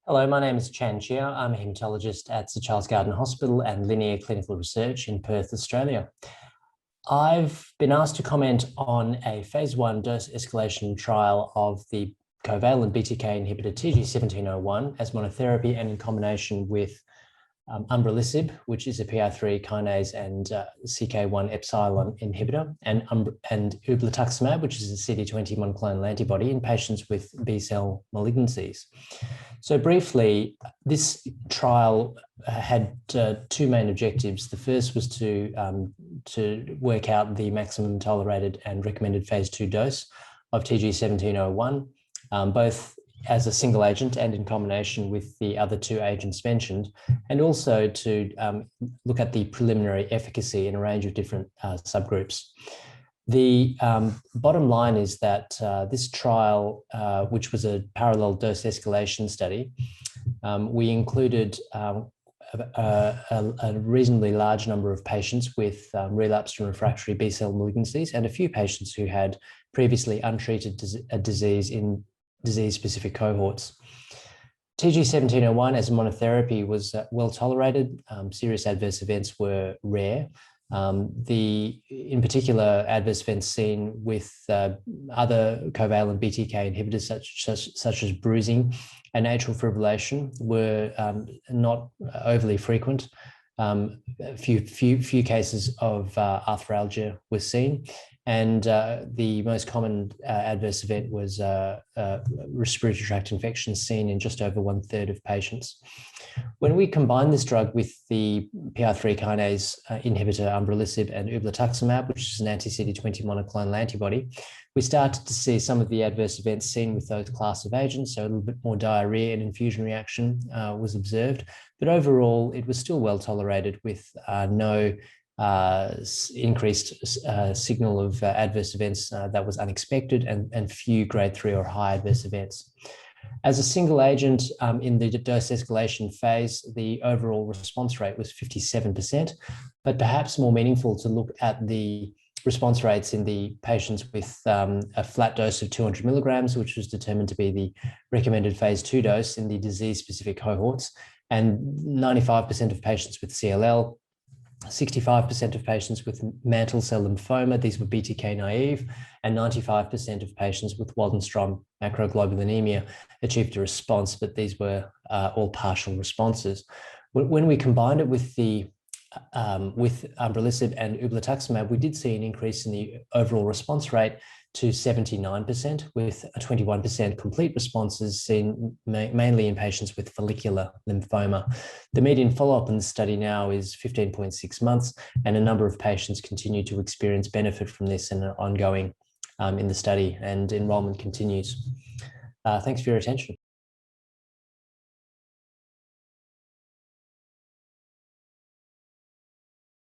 Hello, my name is Chan Yoon Cheah. I'm a haematologist at Sir Charles Gairdner Hospital and Linear Clinical Research in Perth, Australia. I've been asked to comment on a phase 1 dose escalation trial of the covalent BTK inhibitor TG-1701 as monotherapy and in combination with umbralisib, which is a PI3 kinase and CK1 epsilon inhibitor, and ublituximab, which is a CD20 monoclonal antibody in patients with B-cell malignancies. So briefly, this trial had two main objectives. The first was to work out the maximum tolerated and recommended phase 2 dose of TG-1701, both as a single agent and in combination with the other two agents mentioned, and also to look at the preliminary efficacy in a range of different subgroups. The bottom line is that this trial, which was a parallel dose escalation study, we included a reasonably large number of patients with relapsed and refractory B-cell malignancies and a few patients who had previously untreated disease in disease-specific cohorts. TG-1701 as a monotherapy was well tolerated. Serious adverse events were rare. In particular, adverse events seen with other covalent BTK inhibitors such as bruising and atrial fibrillation were not overly frequent. A few cases of arthralgia were seen, and the most common adverse event was respiratory tract infections seen in just over 1/3 of patients. When we combined this drug with the PI3 kinase inhibitor umbralisib and ublituximab, which is an anti-CD20 monoclonal antibody, we started to see some of the adverse events seen with those class of agents. So a little bit more diarrhea and infusion reaction was observed, but overall it was still well tolerated with no increased signal of adverse events that was unexpected, and few grade 3 or high adverse events. As a single agent in the dose escalation phase, the overall response rate was 57%, but perhaps more meaningful to look at the response rates in the patients with a flat dose of 200 milligrams, which was determined to be the recommended phase 2 dose in the disease-specific cohorts, and 95% of patients with CLL, 65% of patients with mantle cell lymphoma, these were BTK naive, and 95% of patients with Waldenstrom macroglobulinemia achieved a response, but these were all partial responses. When we combined it with umbralisib and ublituximab, we did see an increase in the overall response rate to 79%, with 21% complete responses seen mainly in patients with follicular lymphoma. The median follow-up in the study now is 15.6 months, and a number of patients continue to experience benefit from this and are ongoing in the study, and enrollment continues. Thanks for your attention.